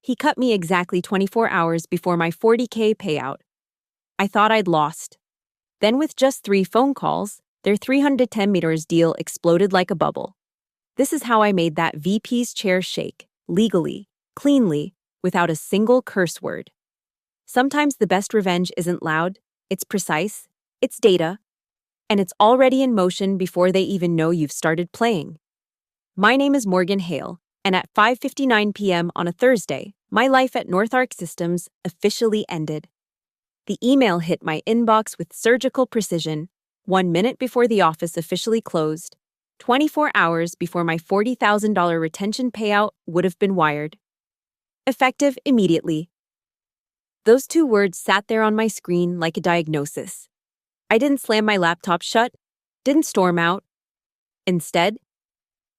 He cut me exactly 24 hours before my 40K payout. I thought I'd lost. Then with just 3 phone calls, their 310 meters deal exploded like a bubble. This is how I made that VP's chair shake, legally, cleanly, without a single curse word. Sometimes the best revenge isn't loud, it's precise, it's data, and it's already in motion before they even know you've started playing. My name is Morgan Hale, and at 5:59 p.m. on a Thursday, my life at North Arc Systems officially ended. The email hit my inbox with surgical precision, 1 minute before the office officially closed, 24 hours before my $40,000 retention payout would have been wired. Effective immediately. Those 2 words sat there on my screen like a diagnosis. I didn't slam my laptop shut, didn't storm out. Instead,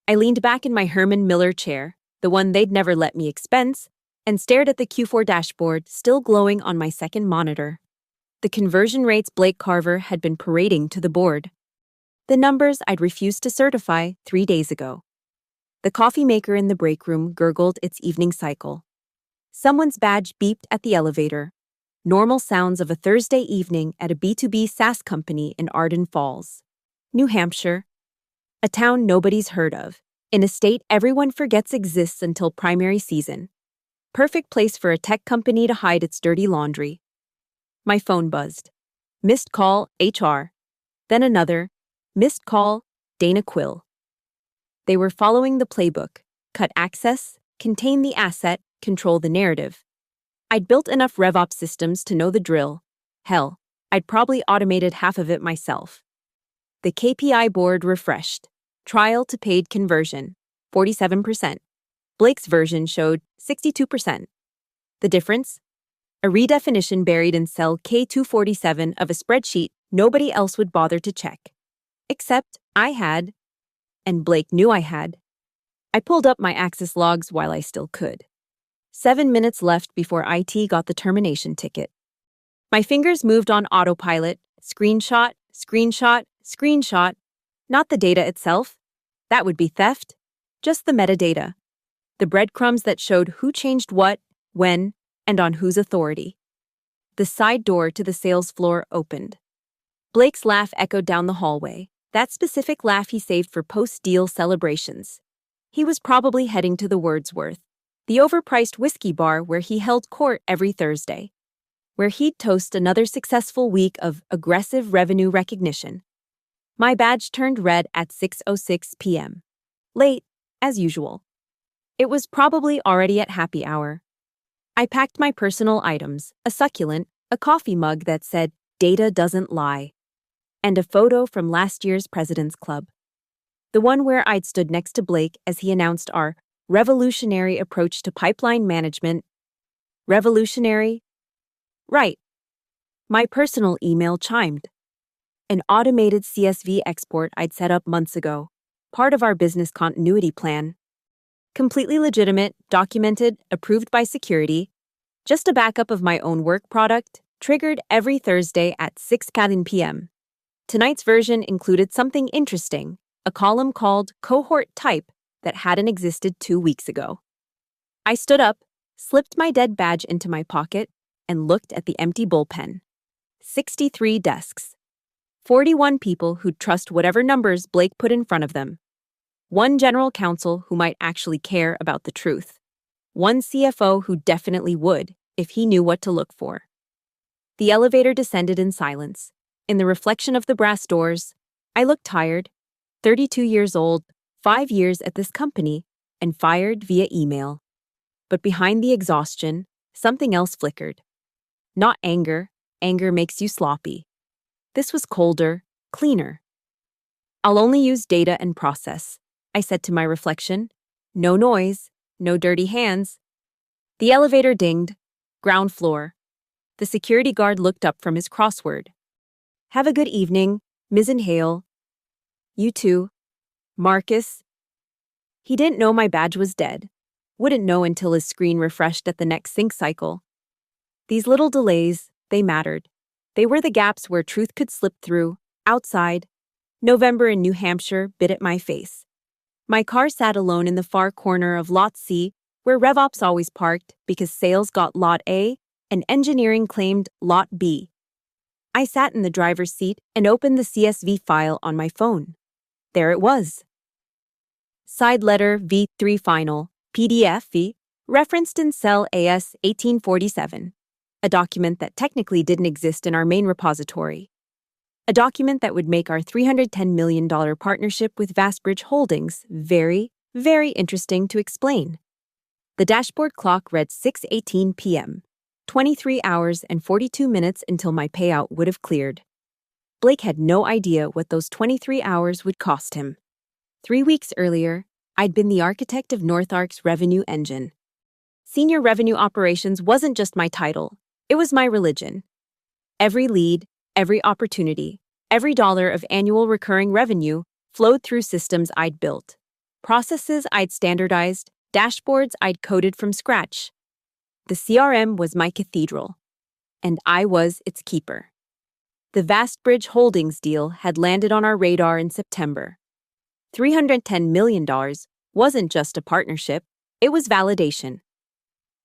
I leaned back in my Herman Miller chair, the one they'd never let me expense, and stared at the Q4 dashboard still glowing on my second monitor. The conversion rates Blake Carver had been parading to the board. The numbers I'd refused to certify 3 days ago. The coffee maker in the break room gurgled its evening cycle. Someone's badge beeped at the elevator. Normal sounds of a Thursday evening at a B2B SaaS company in Arden Falls, New Hampshire. A town nobody's heard of, in a state everyone forgets exists until primary season. Perfect place for a tech company to hide its dirty laundry. My phone buzzed. Missed call, HR. Then another. Missed call, Dana Quill. They were following the playbook. Cut access, contain the asset, control the narrative. I'd built enough RevOps systems to know the drill. Hell, I'd probably automated half of it myself. The KPI board refreshed. Trial to paid conversion, 47%. Blake's version showed 62%. The difference? A redefinition buried in cell K247 of a spreadsheet nobody else would bother to check. Except I had, and Blake knew I had. I pulled up my Access logs while I still could. 7 minutes left before IT got the termination ticket. My fingers moved on autopilot, screenshot, screenshot, screenshot. Not the data itself. That would be theft. Just the metadata. The breadcrumbs that showed who changed what, when, and on whose authority. The side door to the sales floor opened. Blake's laugh echoed down the hallway, that specific laugh he saved for post-deal celebrations. He was probably heading to the Wordsworth, the overpriced whiskey bar where he held court every Thursday, where he'd toast another successful week of aggressive revenue recognition. My badge turned red at 6:06 p.m. Late, as usual. It was probably already at happy hour. I packed my personal items, a succulent, a coffee mug that said, "Data doesn't lie," and a photo from last year's President's Club. The one where I'd stood next to Blake as he announced our revolutionary approach to pipeline management. Revolutionary? Right. My personal email chimed. An automated CSV export I'd set up months ago, part of our business continuity plan. Completely legitimate, documented, approved by security. Just a backup of my own work product, triggered every Thursday at 6:00 p.m. Tonight's version included something interesting, a column called Cohort Type that hadn't existed 2 weeks ago. I stood up, slipped my dead badge into my pocket, and looked at the empty bullpen. 63 desks. 41 people who'd trust whatever numbers Blake put in front of them. 1 general counsel who might actually care about the truth. 1 CFO who definitely would, if he knew what to look for. The elevator descended in silence. In the reflection of the brass doors, I looked tired, 32 years old, 5 years at this company, and fired via email. But behind the exhaustion, something else flickered. Not anger. Anger makes you sloppy. This was colder, cleaner. I'll only use data and process, I said to my reflection. No noise, no dirty hands. The elevator dinged. Ground floor. The security guard looked up from his crossword. Have a good evening, Ms. Hale. You too. Marcus. He didn't know my badge was dead. Wouldn't know until his screen refreshed at the next sync cycle. These little delays, they mattered. They were the gaps where truth could slip through, outside. November in New Hampshire bit at my face. My car sat alone in the far corner of Lot C, where RevOps always parked because sales got Lot A and engineering claimed Lot B. I sat in the driver's seat and opened the CSV file on my phone. There it was. Side letter V3 final, PDF V, referenced in cell AS 1847, a document that technically didn't exist in our main repository. A document that would make our $310 million partnership with Vastbridge Holdings very, very interesting to explain. The dashboard clock read 6:18 p.m., 23 hours and 42 minutes until my payout would have cleared. Blake had no idea what those 23 hours would cost him. 3 weeks earlier, I'd been the architect of NorthArc's revenue engine. Senior Revenue Operations wasn't just my title, it was my religion. Every lead, every opportunity, every dollar of annual recurring revenue flowed through systems I'd built, processes I'd standardized, dashboards I'd coded from scratch. The CRM was my cathedral, and I was its keeper. The Vastbridge Holdings deal had landed on our radar in September. $310 million wasn't just a partnership, it was validation.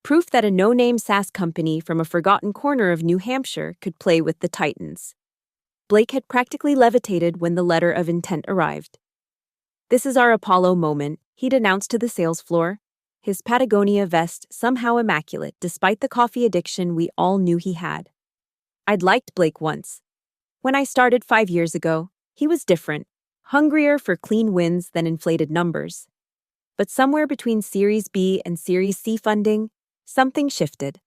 Proof that a no-name SaaS company from a forgotten corner of New Hampshire could play with the Titans. Blake had practically levitated when the letter of intent arrived. "This is our Apollo moment," he'd announced to the sales floor, his Patagonia vest somehow immaculate despite the coffee addiction we all knew he had. I'd liked Blake once. When I started 5 years ago, he was different, hungrier for clean wins than inflated numbers. But somewhere between Series B and Series C funding, something shifted.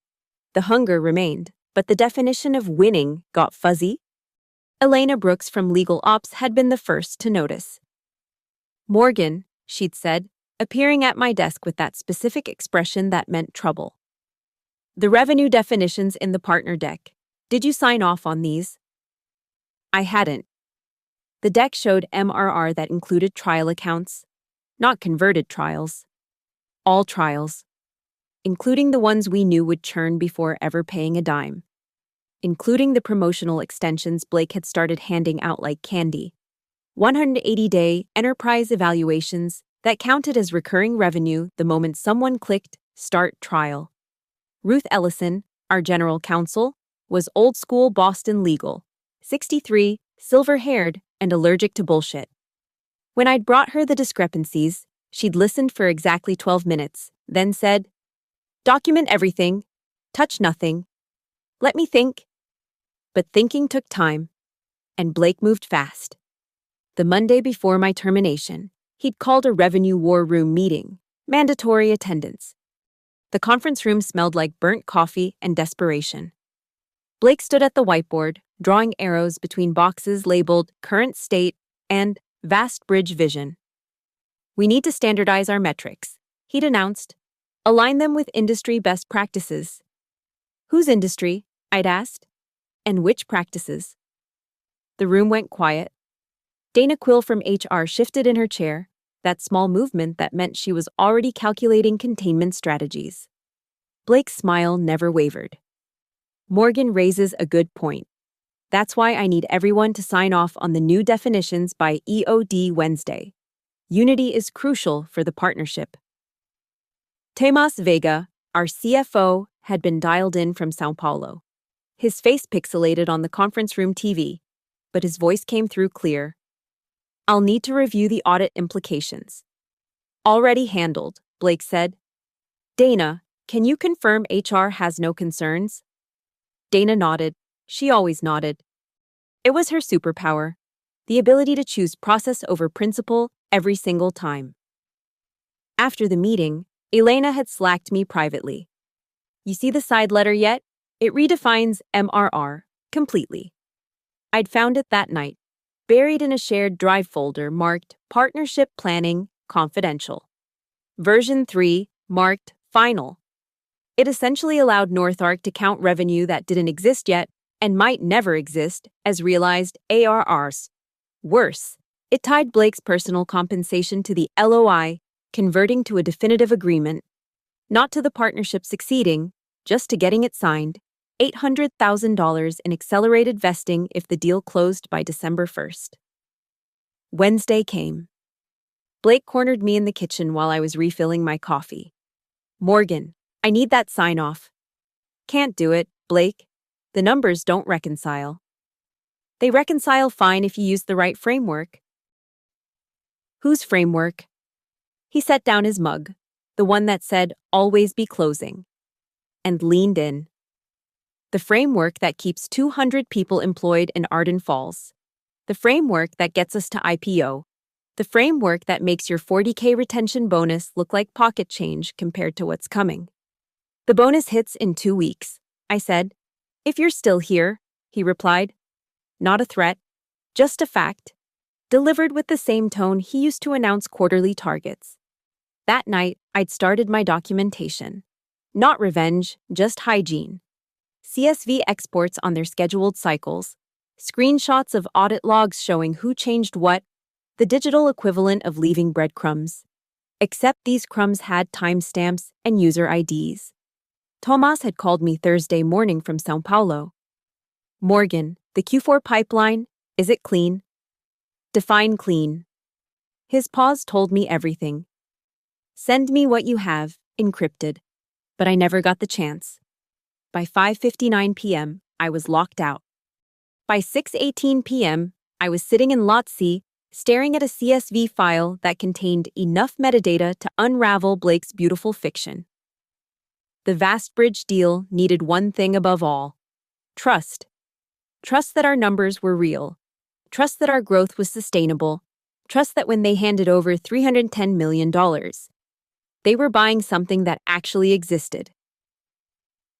The hunger remained, but the definition of winning got fuzzy. Elena Brooks from Legal Ops had been the first to notice. "Morgan," she'd said, appearing at my desk with that specific expression that meant trouble. "The revenue definitions in the partner deck. Did you sign off on these?" I hadn't. The deck showed MRR that included trial accounts, not converted trials. All trials, including the ones we knew would churn before ever paying a dime. Including the promotional extensions Blake had started handing out like candy. 180-day enterprise evaluations that counted as recurring revenue the moment someone clicked Start Trial. Ruth Ellison, our general counsel, was old-school Boston legal, 63, silver-haired, and allergic to bullshit. When I'd brought her the discrepancies, she'd listened for exactly 12 minutes, then said, "Document everything. Touch nothing. Let me think." But thinking took time, and Blake moved fast. The Monday before my termination, he'd called a revenue war room meeting, mandatory attendance. The conference room smelled like burnt coffee and desperation. Blake stood at the whiteboard, drawing arrows between boxes labeled Current State and Vastbridge Vision. "We need to standardize our metrics," he'd announced. "Align them with industry best practices." "Whose industry?" I'd asked. "And which practices?" The room went quiet. Dana Quill from HR shifted in her chair, that small movement that meant she was already calculating containment strategies. Blake's smile never wavered. "Morgan raises a good point. That's why I need everyone to sign off on the new definitions by EOD Wednesday. Unity is crucial for the partnership." Temas Vega, our CFO, had been dialed in from São Paulo. His face pixelated on the conference room TV, but his voice came through clear. "I'll need to review the audit implications." "Already handled," Blake said. "Dana, can you confirm HR has no concerns?" Dana nodded. She always nodded. It was her superpower, the ability to choose process over principle every single time. After the meeting, Elena had slacked me privately. "You see the side letter yet? It redefines MRR completely." I'd found it that night, buried in a shared drive folder marked Partnership Planning Confidential. Version 3 marked Final. It essentially allowed NorthArc to count revenue that didn't exist yet and might never exist as realized ARRs. Worse, it tied Blake's personal compensation to the LOI, converting to a definitive agreement, not to the partnership succeeding, just to getting it signed, $800,000 in accelerated vesting if the deal closed by December 1st. Wednesday came. Blake cornered me in the kitchen while I was refilling my coffee. Morgan, I need that sign-off. Can't do it, Blake. The numbers don't reconcile. They reconcile fine if you use the right framework. Whose framework? He set down his mug, the one that said, "Always be closing," and leaned in. The framework that keeps 200 people employed in Arden Falls. The framework that gets us to IPO. The framework that makes your 40K retention bonus look like pocket change compared to what's coming. The bonus hits in 2 weeks, I said. If you're still here, he replied. Not a threat, just a fact, delivered with the same tone he used to announce quarterly targets. That night, I'd started my documentation. Not revenge, just hygiene. CSV exports on their scheduled cycles, screenshots of audit logs showing who changed what, the digital equivalent of leaving breadcrumbs. Except these crumbs had timestamps and user IDs. Tomas had called me Thursday morning from São Paulo. Morgan, the Q4 pipeline, is it clean? Define clean. His pause told me everything. Send me what you have, encrypted. But I never got the chance. By 5:59 p.m., I was locked out. By 6:18 p.m., I was sitting in Lot C, staring at a CSV file that contained enough metadata to unravel Blake's beautiful fiction. The Vast Bridge deal needed one thing above all: trust. Trust that our numbers were real. Trust that our growth was sustainable. Trust that when they handed over $310 million, they were buying something that actually existed.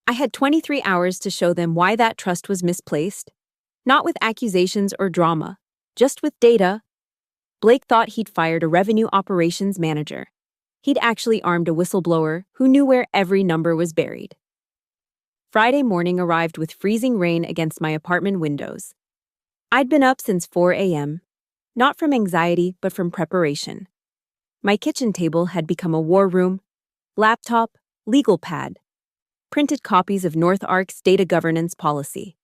I had 23 hours to show them why that trust was misplaced. Not with accusations or drama, just with data. Blake thought he'd fired a revenue operations manager. He'd actually armed a whistleblower who knew where every number was buried. Friday morning arrived with freezing rain against my apartment windows. I'd been up since 4 a.m., not from anxiety, but from preparation. My kitchen table had become a war room, laptop, legal pad, printed copies of North Ark's data governance policy,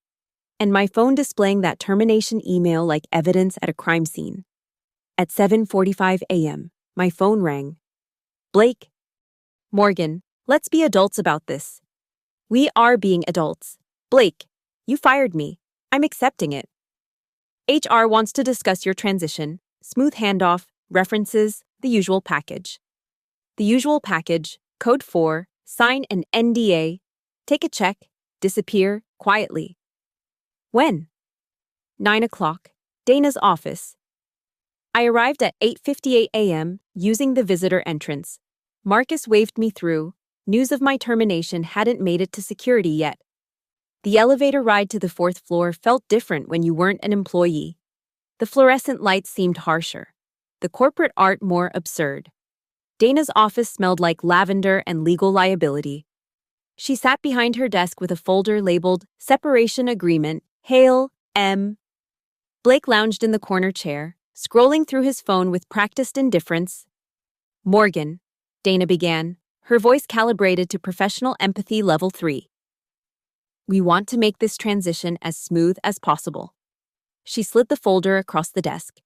and my phone displaying that termination email like evidence at a crime scene. At 7:45 a.m., my phone rang. Blake. Morgan, let's be adults about this. We are being adults. Blake, you fired me. I'm accepting it. HR wants to discuss your transition, smooth handoff, references, the usual package. The usual package, code 4, sign an NDA, take a check, disappear quietly. When? 9 o'clock, Dana's office. I arrived at 8:58 a.m. using the visitor entrance. Marcus waved me through. News of my termination hadn't made it to security yet. The elevator ride to the 4th floor felt different when you weren't an employee. The fluorescent lights seemed harsher, the corporate art more absurd. Dana's office smelled like lavender and legal liability. She sat behind her desk with a folder labeled Separation Agreement, Hail, M. Blake lounged in the corner chair, scrolling through his phone with practiced indifference. Morgan, Dana began, her voice calibrated to professional empathy level 3. We want to make this transition as smooth as possible. She slid the folder across the desk.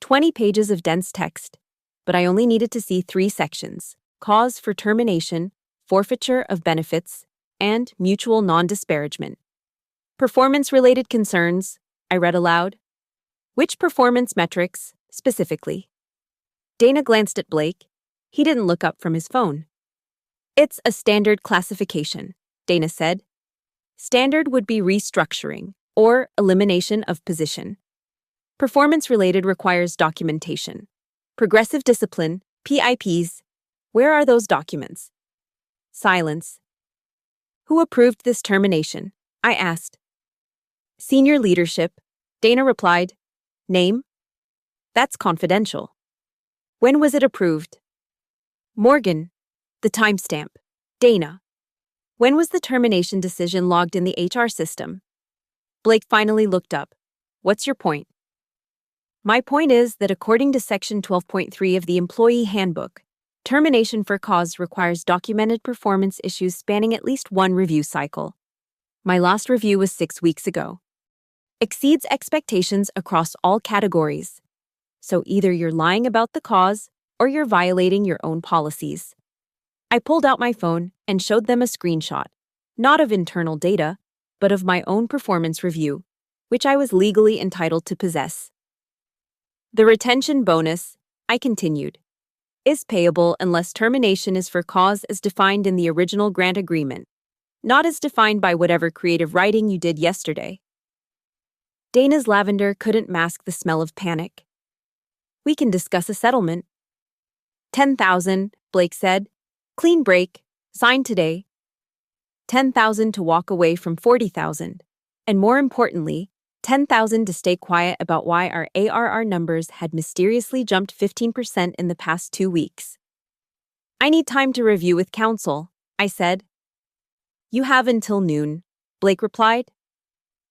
20 pages of dense text, but I only needed to see 3 sections: cause for termination, forfeiture of benefits, and mutual non-disparagement. Performance-related concerns, I read aloud. Which performance metrics, specifically? Dana glanced at Blake. He didn't look up from his phone. It's a standard classification, Dana said. Standard would be restructuring or elimination of position. Performance-related requires documentation. Progressive discipline, PIPs. Where are those documents? Silence. Who approved this termination? I asked. Senior leadership, Dana replied. Name? That's confidential. When was it approved? Morgan. The timestamp. Dana. When was the termination decision logged in the HR system? Blake finally looked up. What's your point? My point is that according to Section 12.3 of the Employee Handbook, termination for cause requires documented performance issues spanning at least 1 review cycle. My last review was 6 weeks ago. Exceeds expectations across all categories. So either you're lying about the cause or you're violating your own policies. I pulled out my phone and showed them a screenshot, not of internal data, but of my own performance review, which I was legally entitled to possess. The retention bonus, I continued, is payable unless termination is for cause as defined in the original grant agreement, not as defined by whatever creative writing you did yesterday. Dana's lavender couldn't mask the smell of panic. We can discuss a settlement. 10,000, Blake said. Clean break, signed today. 10,000 to walk away from 40,000. And more importantly, 10,000 to stay quiet about why our ARR numbers had mysteriously jumped 15% in the past 2 weeks. I need time to review with counsel, I said. You have until noon, Blake replied.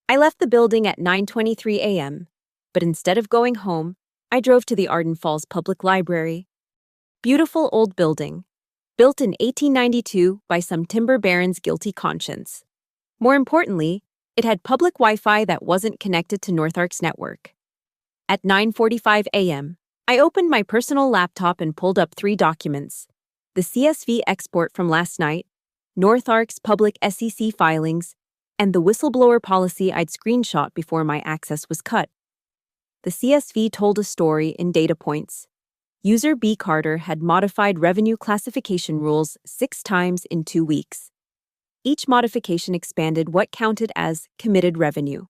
I left the building at 9:23 a.m., but instead of going home, I drove to the Arden Falls Public Library. Beautiful old building, built in 1892 by some timber baron's guilty conscience. More importantly, it had public Wi-Fi that wasn't connected to NorthArc's network. At 9:45 a.m., I opened my personal laptop and pulled up 3 documents: the CSV export from last night, NorthArc's public SEC filings, and the whistleblower policy I'd screenshot before my access was cut. The CSV told a story in data points. User B. Carter had modified revenue classification rules 6 times in 2 weeks. Each modification expanded what counted as committed revenue.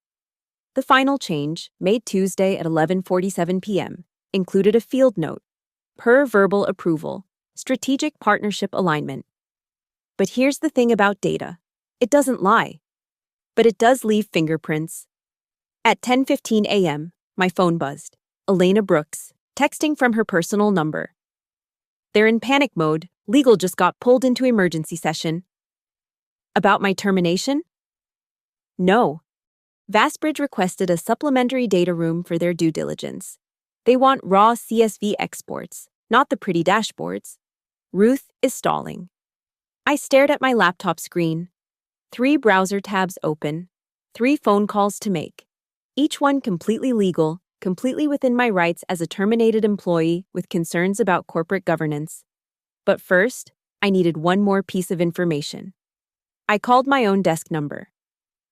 The final change, made Tuesday at 11:47 p.m., included a field note, per verbal approval, strategic partnership alignment. But here's the thing about data. It doesn't lie. But it does leave fingerprints. At 10:15 a.m., my phone buzzed. Elena Brooks, texting from her personal number. They're in panic mode. Legal just got pulled into emergency session. About my termination? No. Vastbridge requested a supplementary data room for their due diligence. They want raw CSV exports, not the pretty dashboards. Ruth is stalling. I stared at my laptop screen. 3 browser tabs open, 3 phone calls to make. Each one completely legal, completely within my rights as a terminated employee with concerns about corporate governance. But first, I needed one more piece of information. I called my own desk number.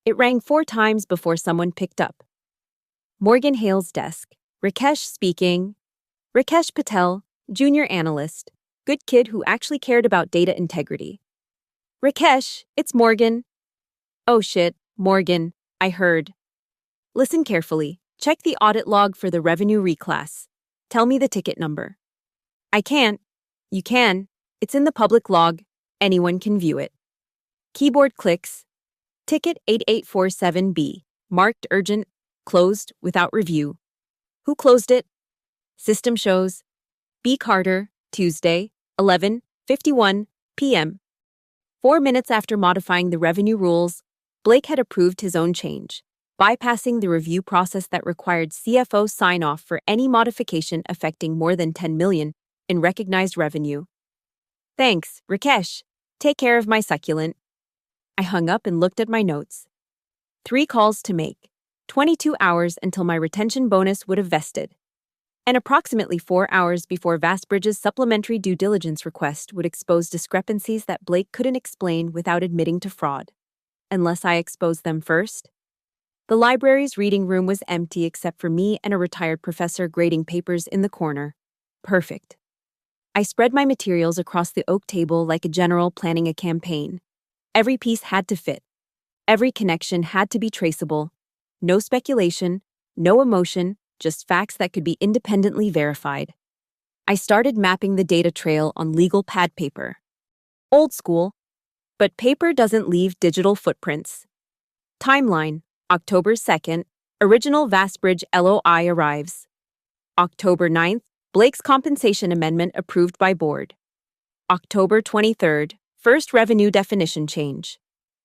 It rang 4 times before someone picked up. Morgan Hale's desk. Rakesh speaking. Rakesh Patel, junior analyst. Good kid who actually cared about data integrity. Rakesh, it's Morgan. Oh shit, Morgan, I heard. Listen carefully. Check the audit log for the revenue reclass. Tell me the ticket number. I can't. You can. It's in the public log. Anyone can view it. Keyboard clicks. Ticket 8847B. Marked urgent. Closed without review. Who closed it? System shows. B. Carter, Tuesday, 11:51 p.m. 4 minutes after modifying the revenue rules, Blake had approved his own change, bypassing the review process that required CFO sign-off for any modification affecting more than $10 million in recognized revenue. Thanks, Rakesh. Take care of my succulent. I hung up and looked at my notes. 3 calls to make, 22 hours until my retention bonus would have vested, and approximately 4 hours before Vastbridge's supplementary due diligence request would expose discrepancies that Blake couldn't explain without admitting to fraud. Unless I exposed them first. The library's reading room was empty except for me and a retired professor grading papers in the corner. Perfect. I spread my materials across the oak table like a general planning a campaign. Every piece had to fit. Every connection had to be traceable. No speculation, no emotion, just facts that could be independently verified. I started mapping the data trail on legal pad paper. Old school, but paper doesn't leave digital footprints. Timeline, October 2nd, original Vastbridge LOI arrives. October 9th, Blake's compensation amendment approved by board. October 23rd, first revenue definition change.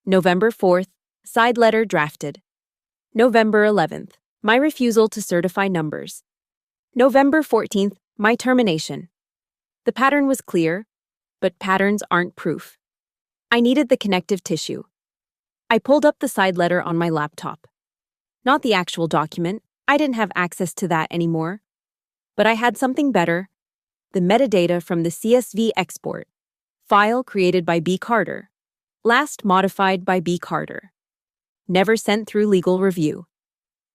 November 4th, side letter drafted. November 11th, my refusal to certify numbers. November 14th, my termination. The pattern was clear, but patterns aren't proof. I needed the connective tissue. I pulled up the side letter on my laptop. Not the actual document, I didn't have access to that anymore. But I had something better, the metadata from the CSV export. File created by B. Carter. Last modified by B. Carter. Never sent through legal review.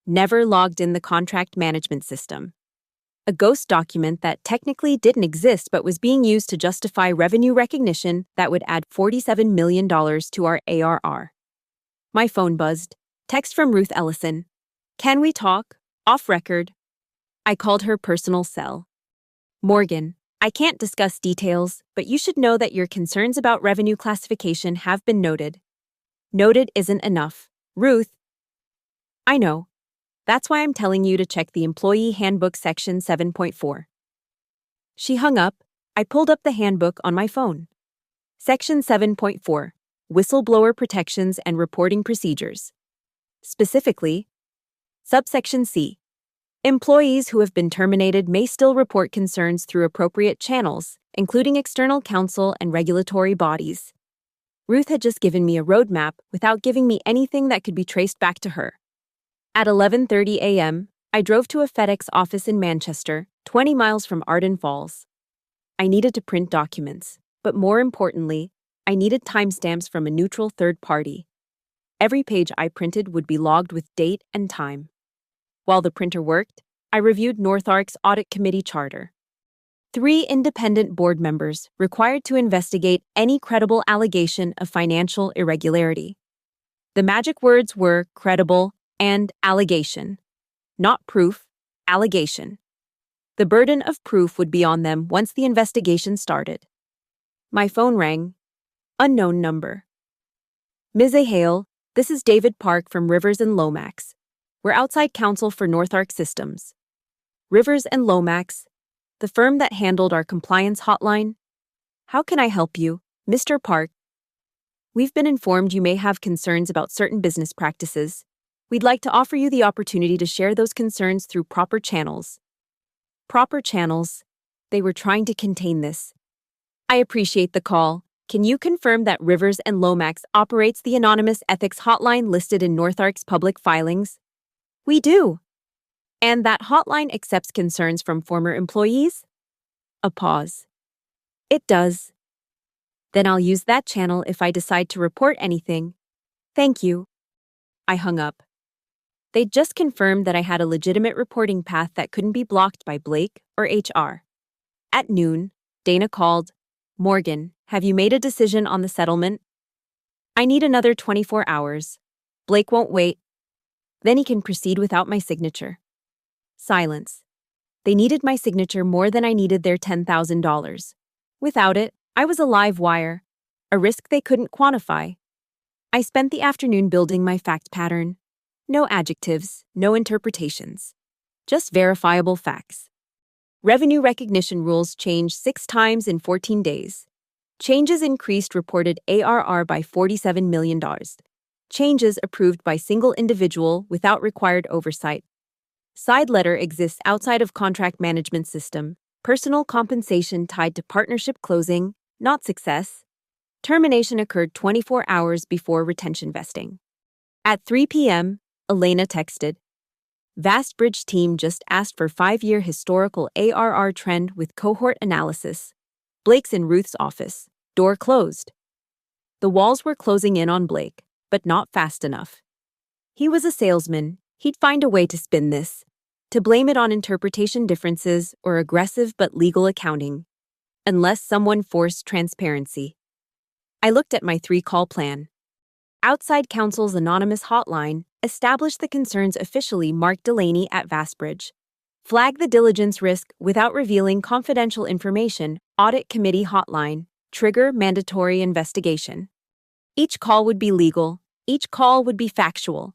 Never logged in the contract management system. A ghost document that technically didn't exist but was being used to justify revenue recognition that would add $47 million to our ARR. My phone buzzed. Text from Ruth Ellison. Can we talk? Off record. I called her personal cell. Morgan, I can't discuss details, but you should know that your concerns about revenue classification have been noted. Noted isn't enough. Ruth. I know. That's why I'm telling you to check the Employee Handbook Section 7.4. She hung up. I pulled up the handbook on my phone. Section 7.4. Whistleblower Protections and Reporting Procedures. Specifically, Subsection C. Employees who have been terminated may still report concerns through appropriate channels, including external counsel and regulatory bodies. Ruth had just given me a roadmap without giving me anything that could be traced back to her. At 11:30 a.m., I drove to a FedEx office in Manchester, 20 miles from Arden Falls. I needed to print documents, but more importantly, I needed timestamps from a neutral third party. Every page I printed would be logged with date and time. While the printer worked, I reviewed NorthArc's audit committee charter. 3 independent board members required to investigate any credible allegation of financial irregularity. The magic words were credible and allegation. Not proof, allegation. The burden of proof would be on them once the investigation started. My phone rang. Unknown number. Ms. Hale, this is David Park from Rivers and Lomax. We're outside counsel for NorthArc Systems. Rivers and Lomax, the firm that handled our compliance hotline. How can I help you, Mr. Park? We've been informed you may have concerns about certain business practices. We'd like to offer you the opportunity to share those concerns through proper channels. Proper channels. They were trying to contain this. I appreciate the call. Can you confirm that Rivers and Lomax operates the anonymous ethics hotline listed in NorthArc's public filings? We do. And that hotline accepts concerns from former employees? A pause. It does. Then I'll use that channel if I decide to report anything. Thank you. I hung up. They'd just confirmed that I had a legitimate reporting path that couldn't be blocked by Blake or HR. At noon, Dana called. Morgan, have you made a decision on the settlement? I need another 24 hours. Blake won't wait. Then he can proceed without my signature. Silence. They needed my signature more than I needed their $10,000. Without it, I was a live wire, a risk they couldn't quantify. I spent the afternoon building my fact pattern. No adjectives, no interpretations. Just verifiable facts. Revenue recognition rules changed 6 times in 14 days. Changes increased reported ARR by $47 million. Changes approved by single individual without required oversight. Side letter exists outside of contract management system. Personal compensation tied to partnership closing, not success. Termination occurred 24 hours before retention vesting. At 3 p.m., Elena texted, Vastbridge team just asked for 5-year historical ARR trend with cohort analysis. Blake's in Ruth's office. Door closed. The walls were closing in on Blake, but not fast enough. He was a salesman. He'd find a way to spin this, to blame it on interpretation differences or aggressive but legal accounting, unless someone forced transparency. I looked at my 3-call plan. Outside counsel's anonymous hotline, establish the concerns officially Mark Delaney at Vastbridge. Flag the diligence risk without revealing confidential information, audit committee hotline, trigger mandatory investigation. Each call would be legal. Each call would be factual.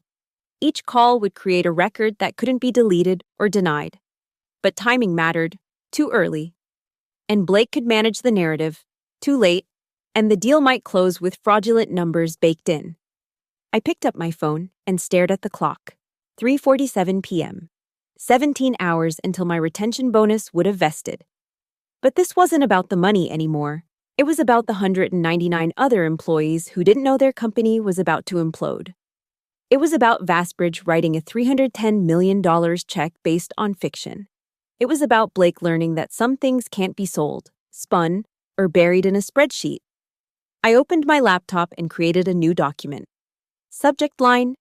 Each call would create a record that couldn't be deleted or denied. But timing mattered. Too early. And Blake could manage the narrative. Too late. And the deal might close with fraudulent numbers baked in. I picked up my phone and stared at the clock. 3:47 p.m. 17 hours until my retention bonus would have vested. But this wasn't about the money anymore. It was about the 199 other employees who didn't know their company was about to implode. It was about Vastbridge writing a $310 million check based on fiction. It was about Blake learning that some things can't be sold, spun, or buried in a spreadsheet? I opened my laptop and created a new document. Subject line: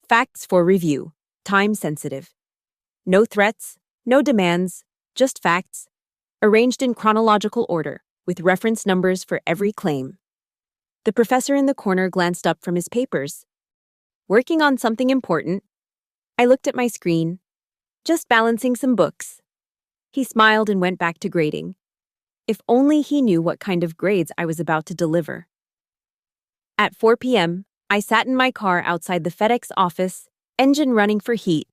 Facts for review. Time sensitive. No threats, no demands, just facts, arranged in chronological order, with reference numbers for every claim. The professor in the corner glanced up from his papers. Working on something important? I looked at my screen. Just balancing some books. He smiled and went back to grading. If only he knew what kind of grades I was about to deliver. At 4 p.m., I sat in my car outside the FedEx office, engine running for heat,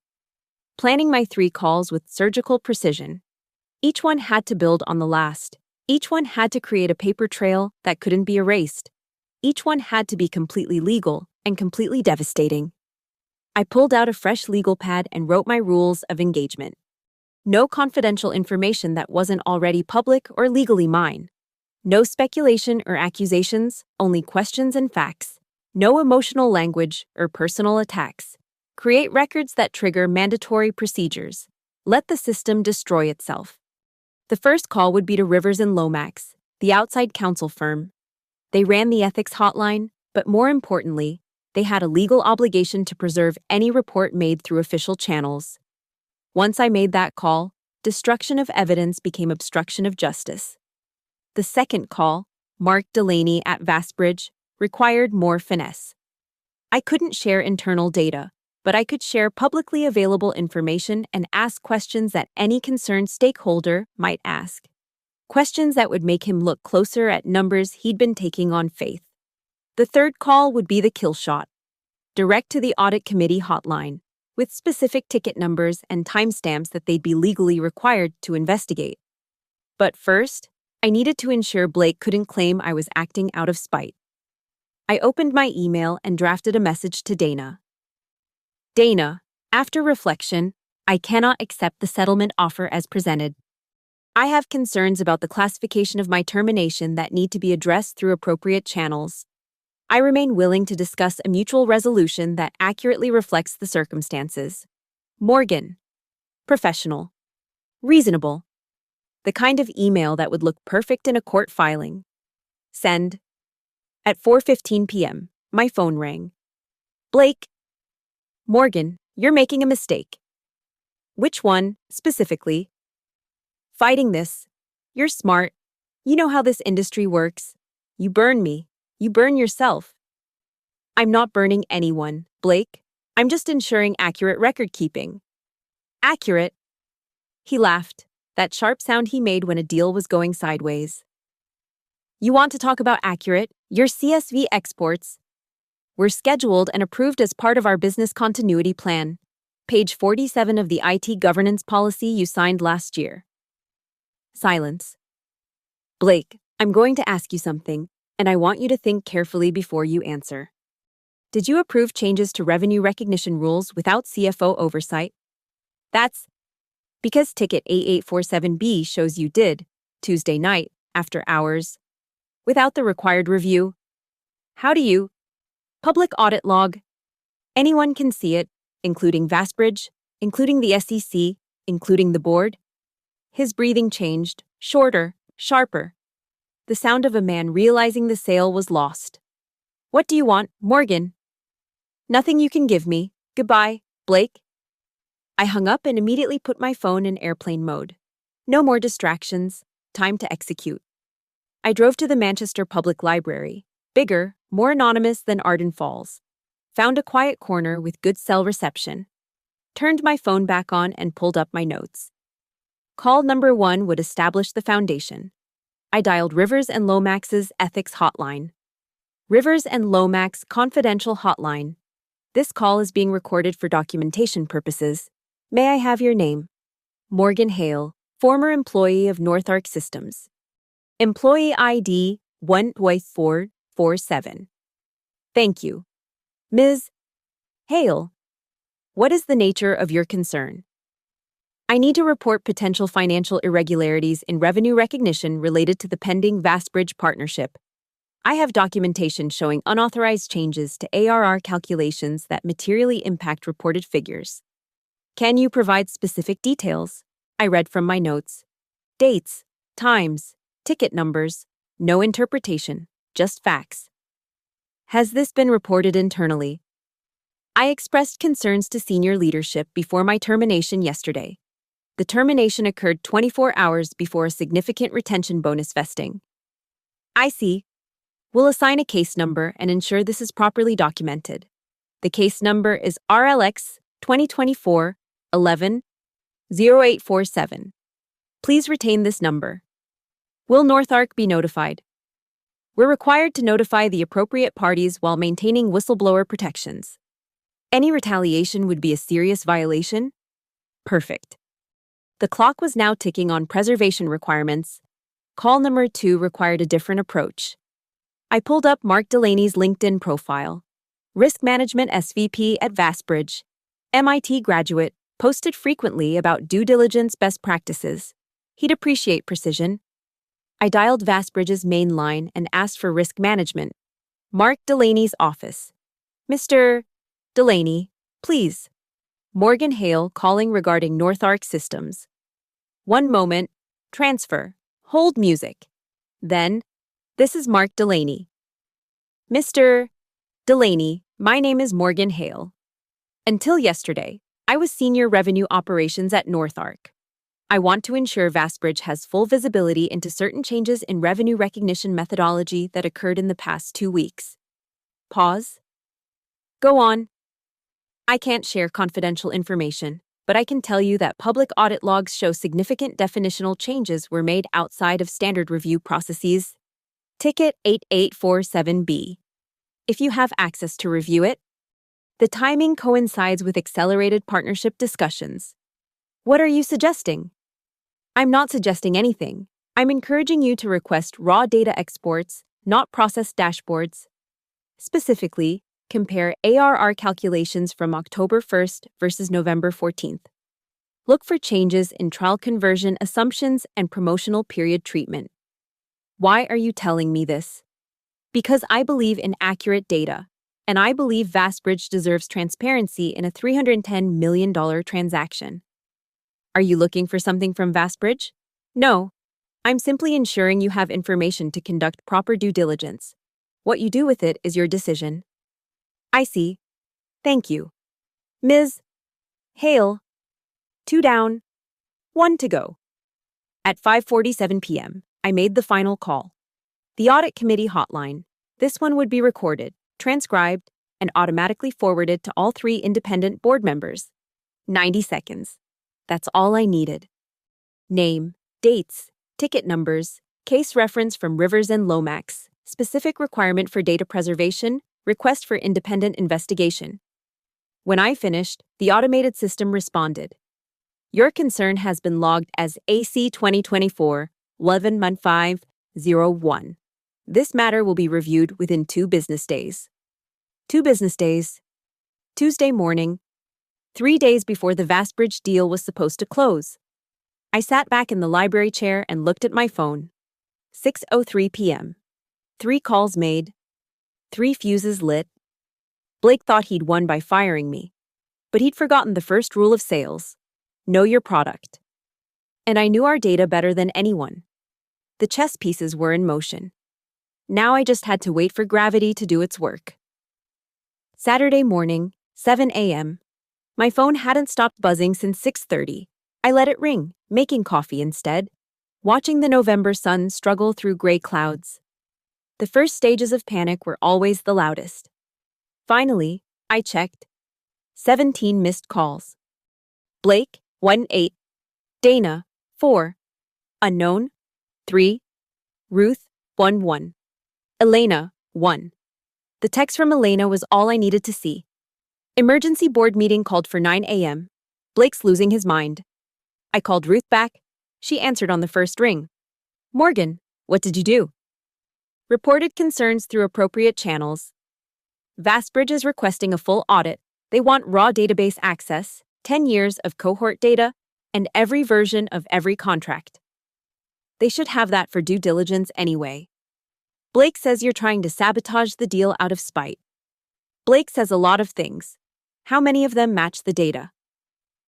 planning my 3 calls with surgical precision. Each one had to build on the last. Each one had to create a paper trail that couldn't be erased. Each one had to be completely legal and completely devastating. I pulled out a fresh legal pad and wrote my rules of engagement. No confidential information that wasn't already public or legally mine. No speculation or accusations, only questions and facts. No emotional language or personal attacks. Create records that trigger mandatory procedures. Let the system destroy itself. The first call would be to Rivers and Lomax, the outside counsel firm. They ran the ethics hotline, but more importantly, they had a legal obligation to preserve any report made through official channels. Once I made that call, destruction of evidence became obstruction of justice. The second call, Mark Delaney at Vastbridge, required more finesse. I couldn't share internal data, but I could share publicly available information and ask questions that any concerned stakeholder might ask. Questions that would make him look closer at numbers he'd been taking on faith. The third call would be the kill shot. Direct to the audit committee hotline, with specific ticket numbers and timestamps that they'd be legally required to investigate. But first, I needed to ensure Blake couldn't claim I was acting out of spite. I opened my email and drafted a message to Dana. Dana, after reflection, I cannot accept the settlement offer as presented. I have concerns about the classification of my termination that need to be addressed through appropriate channels. I remain willing to discuss a mutual resolution that accurately reflects the circumstances. Morgan. Professional. Reasonable. The kind of email that would look perfect in a court filing. Send. At 4:15 p.m., my phone rang. Blake. Morgan, you're making a mistake. Which one, specifically? Fighting this. You're smart. You know how this industry works. You burn me. You burn yourself. I'm not burning anyone, Blake. I'm just ensuring accurate record keeping. Accurate? He laughed, that sharp sound he made when a deal was going sideways. You want to talk about accurate? Your CSV exports were scheduled and approved as part of our business continuity plan. Page 47 of the IT governance policy you signed last year. Silence. Blake, I'm going to ask you something, and I want you to think carefully before you answer. Did you approve changes to revenue recognition rules without CFO oversight? That's because ticket A847B shows you did, Tuesday night, after hours, without the required review. How do you? Public audit log. Anyone can see it, including Vastbridge, including the SEC, including the board. His breathing changed, shorter, sharper. The sound of a man realizing the sale was lost. What do you want, Morgan? Nothing you can give me. Goodbye, Blake. I hung up and immediately put my phone in airplane mode. No more distractions. Time to execute. I drove to the Manchester Public Library, bigger, more anonymous than Arden Falls. Found a quiet corner with good cell reception. Turned my phone back on and pulled up my notes. Call number 1 would establish the foundation. I dialed Rivers and Lomax's ethics hotline. Rivers and Lomax confidential hotline. This call is being recorded for documentation purposes. May I have your name? Morgan Hale, former employee of NorthArc Systems. Employee ID 12447. Thank you. Ms. Hale, what is the nature of your concern? I need to report potential financial irregularities in revenue recognition related to the pending Vastbridge partnership. I have documentation showing unauthorized changes to ARR calculations that materially impact reported figures. Can you provide specific details? I read from my notes. Dates, times, ticket numbers, No interpretation, just facts. Has this been reported internally? I expressed concerns to senior leadership before my termination yesterday. The termination occurred 24 hours before a significant retention bonus vesting. I see. We'll assign a case number and ensure this is properly documented. The case number is RLX 2024 11 0847. Please retain this number. Will North Arc be notified? We're required to notify the appropriate parties while maintaining whistleblower protections. Any retaliation would be a serious violation? Perfect. The clock was now ticking on preservation requirements. Call number 2 required a different approach. I pulled up Mark Delaney's LinkedIn profile. Risk Management SVP at Vastbridge, MIT graduate, posted frequently about due diligence best practices. He'd appreciate precision. I dialed Vastbridge's main line and asked for risk management. Mark Delaney's office. Mr. Delaney, please. Morgan Hale calling regarding North Arc Systems. One moment. Transfer. Hold music. Then, this is Mark Delaney. Mr. Delaney, my name is Morgan Hale. Until yesterday, I was Senior Revenue Operations at North Arc. I want to ensure Vastbridge has full visibility into certain changes in revenue recognition methodology that occurred in the past 2 weeks. Pause. Go on. I can't share confidential information, but I can tell you that public audit logs show significant definitional changes were made outside of standard review processes. Ticket 8847B. If you have access to review it, the timing coincides with accelerated partnership discussions. What are you suggesting? I'm not suggesting anything. I'm encouraging you to request raw data exports, not processed dashboards. Specifically, compare ARR calculations from October 1st versus November 14th. Look for changes in trial conversion assumptions and promotional period treatment. Why are you telling me this? Because I believe in accurate data, and I believe Vastbridge deserves transparency in a $310 million transaction. Are you looking for something from Vastbridge? No. I'm simply ensuring you have information to conduct proper due diligence. What you do with it is your decision. I see. Thank you. Ms. Hale. 2 down, 1 to go. At 5:47 p.m., I made the final call. The audit committee hotline. This one would be recorded, transcribed, and automatically forwarded to all 3 independent board members. 90 seconds. That's all I needed. Name, dates, ticket numbers, case reference from Rivers and Lomax, specific requirement for data preservation, request for independent investigation. When I finished, the automated system responded. Your concern has been logged as AC 2024 11-5-01. This matter will be reviewed within 2 business days. 2 business days. Tuesday morning, 3 days before the Vastbridge deal was supposed to close. I sat back in the library chair and looked at my phone. 6:03 p.m. 3 calls made. 3 fuses lit. Blake thought he'd won by firing me, but he'd forgotten the first rule of sales. Know your product. And I knew our data better than anyone. The chess pieces were in motion. Now I just had to wait for gravity to do its work. Saturday morning, 7 a.m. My phone hadn't stopped buzzing since 6:30. I let it ring, making coffee instead, watching the November sun struggle through gray clouds. The first stages of panic were always the loudest. Finally, I checked. 17 missed calls. Blake, 1-8. Dana, 4. Unknown, 3. Ruth, 1-1. Elena, 1. The text from Elena was all I needed to see. Emergency board meeting called for 9 a.m. Blake's losing his mind. I called Ruth back. She answered on the first ring. Morgan, what did you do? Reported concerns through appropriate channels. Vastbridge is requesting a full audit. They want raw database access, 10 years of cohort data, and every version of every contract. They should have that for due diligence anyway. Blake says you're trying to sabotage the deal out of spite. Blake says a lot of things. How many of them match the data?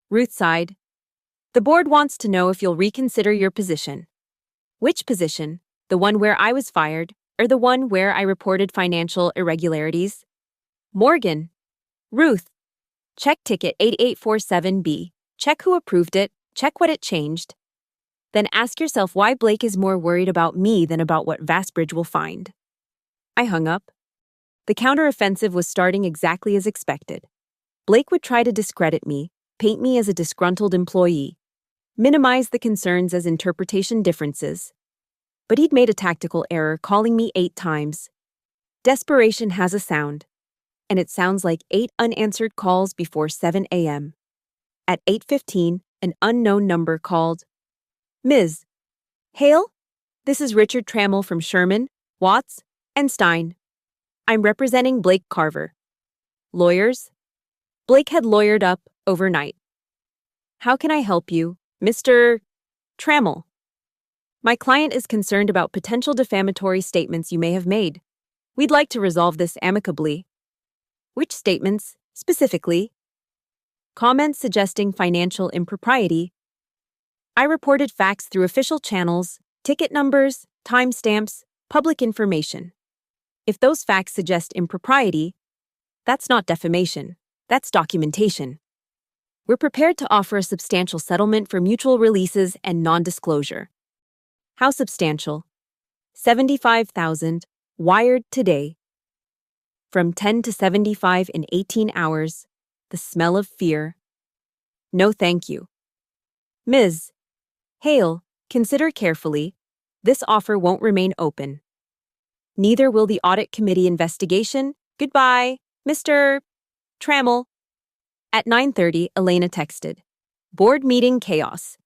Ruth sighed. The board wants to know if you'll reconsider your position. Which position? The one where I was fired, or the one where I reported financial irregularities? Morgan. Ruth. Check ticket 8847B. Check who approved it, check what it changed. Then ask yourself why Blake is more worried about me than about what Vastbridge will find. I hung up. The counteroffensive was starting exactly as expected. Blake would try to discredit me, paint me as a disgruntled employee, minimize the concerns as interpretation differences. But he'd made a tactical error calling me 8 times. Desperation has a sound, and it sounds like 8 unanswered calls before 7 a.m. At 8:15, an unknown number called. Ms. Hale? This is Richard Trammell from Sherman, Watts, and Stein. I'm representing Blake Carver. Lawyers? Blake had lawyered up overnight. How can I help you, Mr. Trammell? My client is concerned about potential defamatory statements you may have made. We'd like to resolve this amicably. Which statements, specifically? Comments suggesting financial impropriety. I reported facts through official channels, ticket numbers, timestamps, public information. If those facts suggest impropriety, that's not defamation, that's documentation. We're prepared to offer a substantial settlement for mutual releases and non-disclosure. How substantial? $75,000, wired today. From 10 to 75 in 18 hours, the smell of fear. No thank you. Ms. Hale, consider carefully. This offer won't remain open. Neither will the audit committee investigation. Goodbye, Mr. Trammell. At 9:30, Elena texted. Board meeting chaos.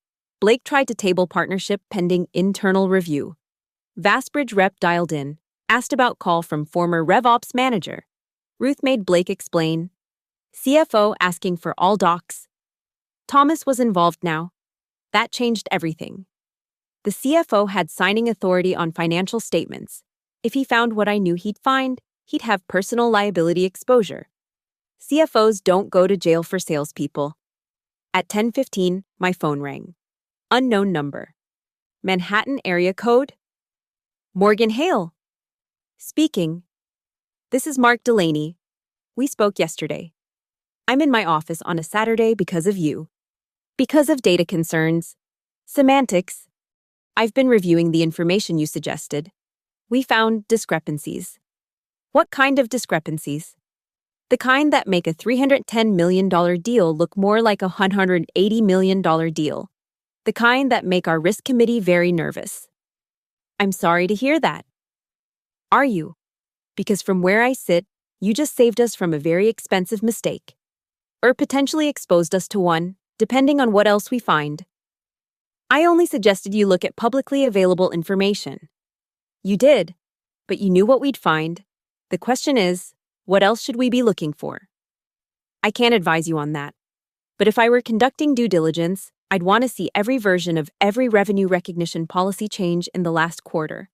Blake tried to table partnership pending internal review. Vastbridge rep dialed in, asked about call from former RevOps manager. Ruth made Blake explain. CFO asking for all docs. Thomas was involved now. That changed everything. The CFO had signing authority on financial statements. If he found what I knew he'd find, he'd have personal liability exposure. CFOs don't go to jail for salespeople. At 10:15, my phone rang. Unknown number. Manhattan area code? Morgan Hale. Speaking. This is Mark Delaney. We spoke yesterday. I'm in my office on a Saturday because of you. Because of data concerns. Semantics. I've been reviewing the information you suggested. We found discrepancies. What kind of discrepancies? The kind that make a $310 million deal look more like a $180 million deal. The kind that make our risk committee very nervous. I'm sorry to hear that. Are you? Because from where I sit, you just saved us from a very expensive mistake. Or potentially exposed us to one, depending on what else we find. I only suggested you look at publicly available information. You did, but you knew what we'd find. The question is, what else should we be looking for? I can't advise you on that. But if I were conducting due diligence, I'd want to see every version of every revenue recognition policy change in the last quarter.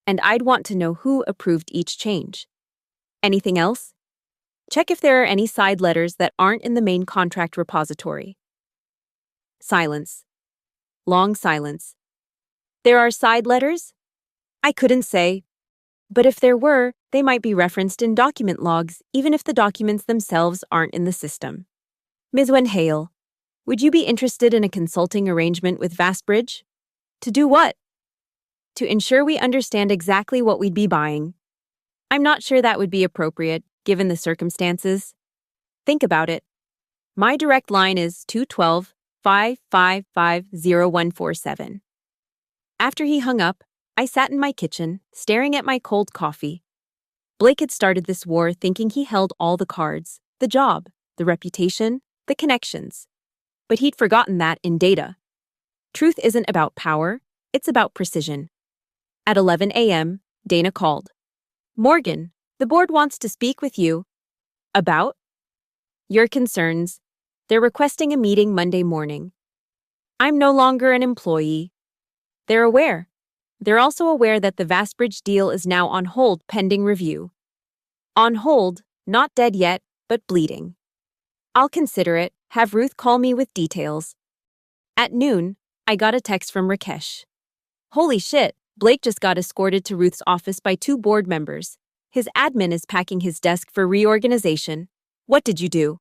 And I'd want to know who approved each change. Anything else? Check if there are any side letters that aren't in the main contract repository. Silence. Long silence. There are side letters? I couldn't say. But if there were, they might be referenced in document logs, even if the documents themselves aren't in the system. Ms. Hale, would you be interested in a consulting arrangement with Vastbridge? To do what? To ensure we understand exactly what we'd be buying. I'm not sure that would be appropriate, given the circumstances. Think about it. My direct line is 212-555-0147. After he hung up, I sat in my kitchen, staring at my cold coffee. Blake had started this war thinking he held all the cards, the job, the reputation, the connections. But he'd forgotten that in data. Truth isn't about power, it's about precision. At 11 a.m., Dana called. Morgan, the board wants to speak with you. About? Your concerns. They're requesting a meeting Monday morning. I'm no longer an employee. They're aware. They're also aware that the Vastbridge deal is now on hold pending review. On hold, not dead yet, but bleeding. I'll consider it, have Ruth call me with details. At noon, I got a text from Rakesh. Holy shit, Blake just got escorted to Ruth's office by two board members. His admin is packing his desk for reorganization. What did you do?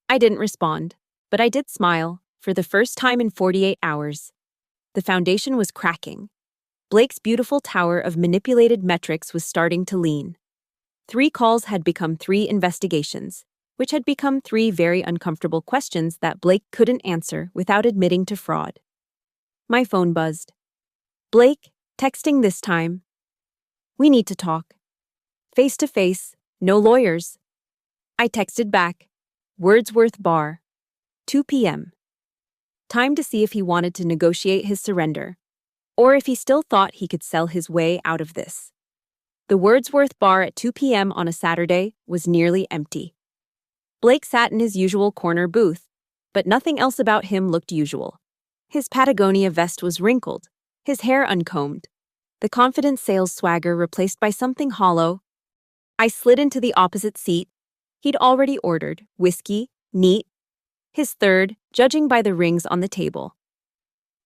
I didn't respond, but I did smile, for the first time in 48 hours. The foundation was cracking. Blake's beautiful tower of manipulated metrics was starting to lean. 3 calls had become 3 investigations, which had become 3 very uncomfortable questions that Blake couldn't answer without admitting to fraud. My phone buzzed. Blake, texting this time. We need to talk. Face to face, no lawyers. I texted back. Wordsworth Bar. 2 p.m. Time to see if he wanted to negotiate his surrender, or if he still thought he could sell his way out of this. The Wordsworth Bar at 2 p.m. on a Saturday was nearly empty. Blake sat in his usual corner booth, but nothing else about him looked usual. His Patagonia vest was wrinkled, his hair uncombed, the confident sales swagger replaced by something hollow. I slid into the opposite seat. He'd already ordered whiskey, neat, his third, judging by the rings on the table.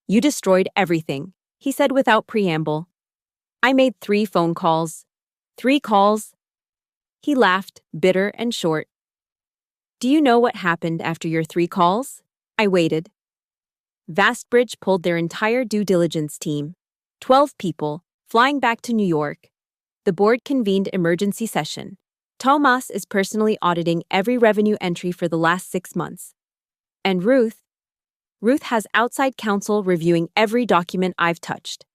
You destroyed everything, he said without preamble. I made 3 phone calls. 3 calls. He laughed, bitter and short. Do you know what happened after your 3 calls? I waited. Vastbridge pulled their entire due diligence team, 12 people, flying back to New York. The board convened emergency session. Tomas is personally auditing every revenue entry for the last 6 months. And Ruth has outside counsel reviewing every document I've touched.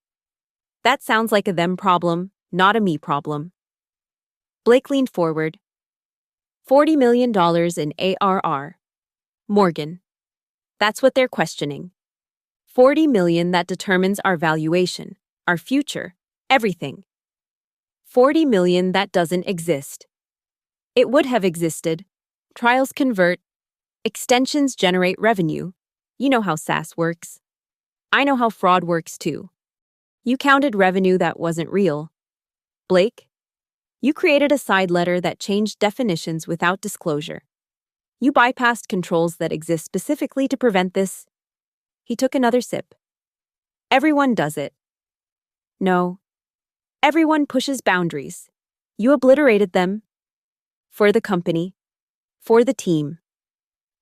That sounds like a them problem, not a me problem. Blake leaned forward. $40 million in ARR. Morgan. That's what they're questioning. 40 million that determines our valuation, our future, everything. 40 million that doesn't exist. It would have existed. Trials convert. Extensions generate revenue. You know how SaaS works. I know how fraud works too. You counted revenue that wasn't real. Blake, you created a side letter that changed definitions without disclosure. You bypassed controls that exist specifically to prevent this. He took another sip. Everyone does it. No. Everyone pushes boundaries. You obliterated them. For the company. For the team.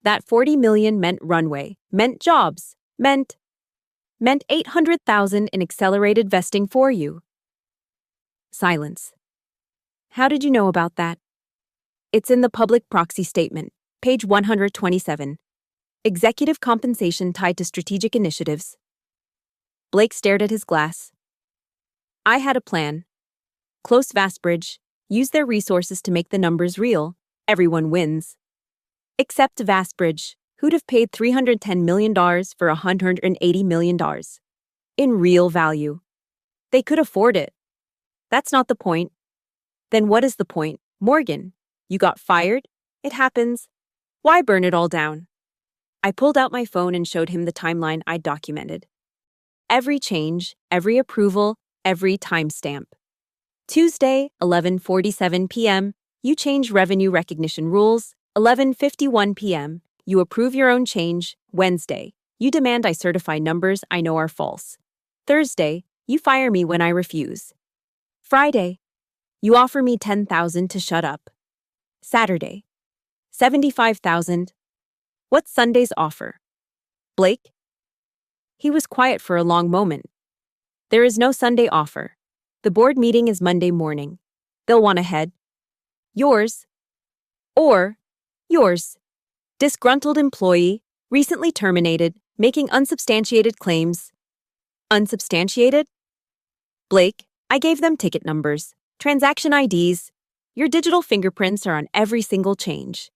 That 40 million meant runway, meant jobs, meant 800,000 in accelerated vesting for you. Silence. How did you know about that? It's in the public proxy statement, page 127. Executive compensation tied to strategic initiatives. Blake stared at his glass. I had a plan. Close Vastbridge, use their resources to make the numbers real. Everyone wins. Except Vastbridge, who'd have paid $310 million for $180 million. In real value. They could afford it. That's not the point. Then what is the point? Morgan, you got fired? It happens. Why burn it all down? I pulled out my phone and showed him the timeline I'd documented. Every change, every approval, every timestamp. Tuesday, 11:47 p.m., you change revenue recognition rules. 11:51 p.m., you approve your own change. Wednesday, you demand I certify numbers I know are false. Thursday, you fire me when I refuse. Friday, you offer me $10,000 to shut up. Saturday, $75,000. What's Sunday's offer? Blake? He was quiet for a long moment. There is no Sunday offer. The board meeting is Monday morning. They'll want a head. Yours. Or yours. Disgruntled employee, recently terminated, making unsubstantiated claims. Unsubstantiated? Blake, I gave them ticket numbers, transaction IDs. Your digital fingerprints are on every single change.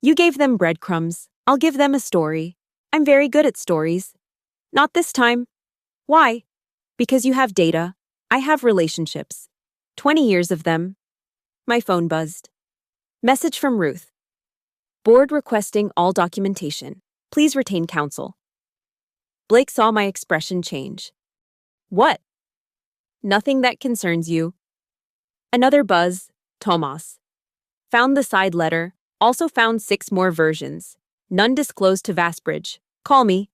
You gave them breadcrumbs. I'll give them a story. I'm very good at stories. Not this time. Why? Because you have data. I have relationships. 20 years of them. My phone buzzed. Message from Ruth. Board requesting all documentation. Please retain counsel. Blake saw my expression change. What? Nothing that concerns you. Another buzz. Tomas. Found the side letter. Also found 6 more versions. None disclosed to Vastbridge. Call me.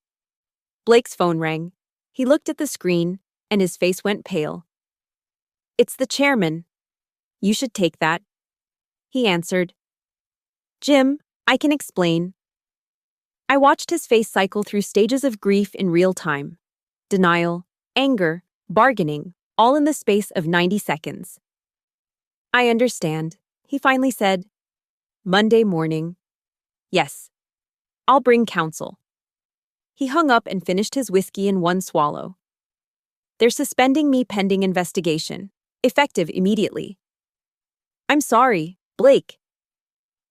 Blake's phone rang. He looked at the screen, and his face went pale. "It's the chairman. You should take that," he answered. "Jim, I can explain." I watched his face cycle through stages of grief in real time. Denial, anger, bargaining, all in the space of 90 seconds. "I understand," he finally said. "Monday morning. Yes. I'll bring counsel." He hung up and finished his whiskey in one swallow. "They're suspending me pending investigation. Effective immediately." "I'm sorry, Blake."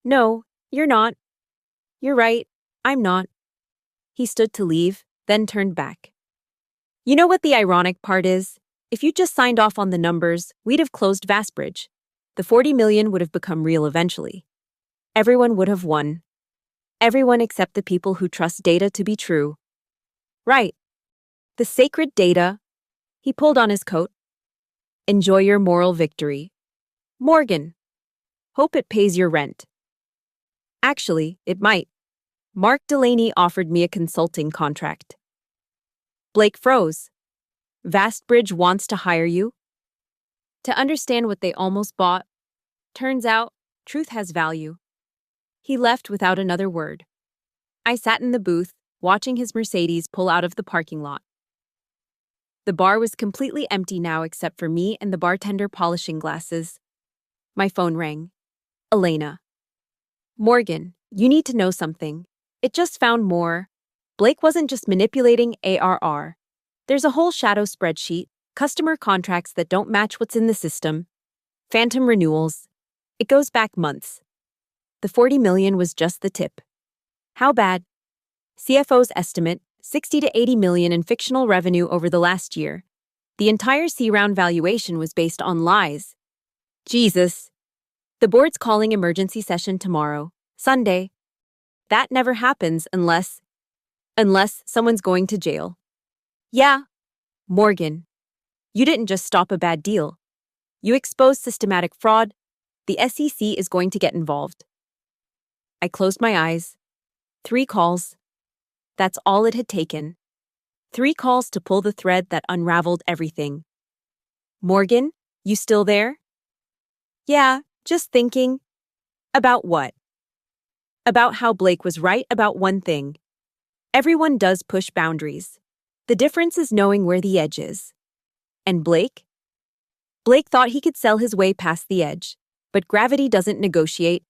"No, you're not. You're right, I'm not." He stood to leave, then turned back. "You know what the ironic part is? If you just signed off on the numbers, we'd have closed Vastbridge. The 40 million would have become real eventually. Everyone would have won. Everyone except the people who trust data to be true." "Right. The sacred data." He pulled on his coat. "Enjoy your moral victory. Morgan. Hope it pays your rent." Actually, it might. Mark Delaney offered me a consulting contract. Blake froze. "Vastbridge wants to hire you?" To understand what they almost bought, turns out, truth has value. He left without another word. I sat in the booth, watching his Mercedes pull out of the parking lot. The bar was completely empty now except for me and the bartender polishing glasses. My phone rang. Elena. "Morgan, you need to know something. It just found more. Blake wasn't just manipulating ARR. There's a whole shadow spreadsheet, customer contracts that don't match what's in the system, phantom renewals. It goes back months. The 40 million was just the tip." "How bad?" "CFO's estimate, 60 to 80 million in fictional revenue over the last year. The entire C-round valuation was based on lies." "Jesus." "The board's calling emergency session tomorrow, Sunday. That never happens unless someone's going to jail." "Yeah. Morgan, you didn't just stop a bad deal. You exposed systematic fraud. The SEC is going to get involved." I closed my eyes. 3 calls. That's all it had taken. 3 calls to pull the thread that unraveled everything. "Morgan, you still there?" "Yeah, just thinking." "About what?" "About how Blake was right about one thing. Everyone does push boundaries. The difference is knowing where the edge is. And Blake? Blake thought he could sell his way past the edge, but gravity doesn't negotiate."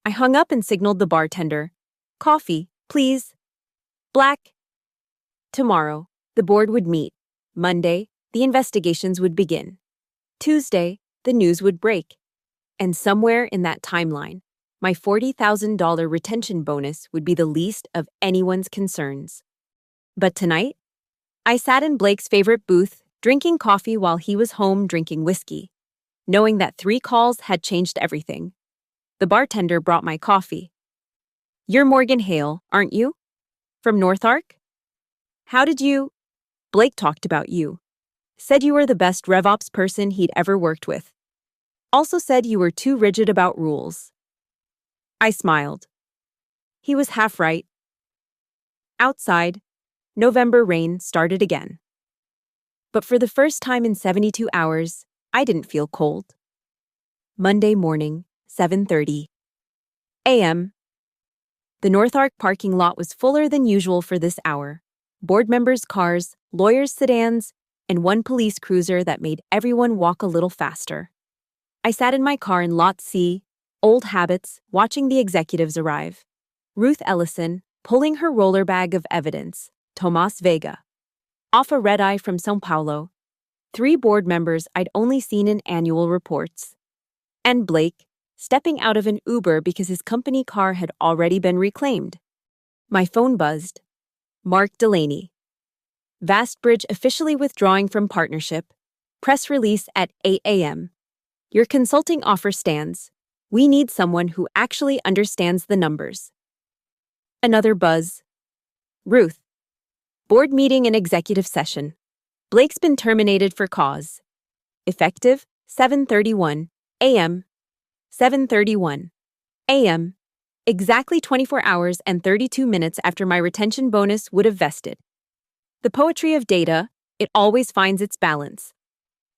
I hung up and signaled the bartender. "Coffee, please." "Black." Tomorrow, the board would meet. Monday, the investigations would begin. Tuesday, the news would break. And somewhere in that timeline, my $40,000 retention bonus would be the least of anyone's concerns. But tonight, I sat in Blake's favorite booth, drinking coffee while he was home drinking whiskey, knowing that 3 calls had changed everything. The bartender brought my coffee. "You're Morgan Hale, aren't you? From North Ark? How did you—" "Blake talked about you. Said you were the best RevOps person he'd ever worked with. Also said you were too rigid about rules." I smiled. He was half right. Outside, November rain started again. But for the first time in 72 hours, I didn't feel cold. Monday morning, 7:30 a.m. The North Ark parking lot was fuller than usual for this hour. Board members' cars, lawyers' sedans, and one police cruiser that made everyone walk a little faster. I sat in my car in Lot C, old habits, watching the executives arrive. Ruth Ellison, pulling her roller bag of evidence. Tomas Vega. Off a red-eye from São Paulo. 3 board members I'd only seen in annual reports. And Blake, stepping out of an Uber because his company car had already been reclaimed. My phone buzzed. Mark Delaney. Vastbridge officially withdrawing from partnership. Press release at 8 a.m. Your consulting offer stands. We need someone who actually understands the numbers. Another buzz. Ruth. Board meeting and executive session. Blake's been terminated for cause. Effective 7:31 a.m. 7:31 a.m. Exactly 24 hours and 32 minutes after my retention bonus would have vested. The poetry of data, It always finds its balance.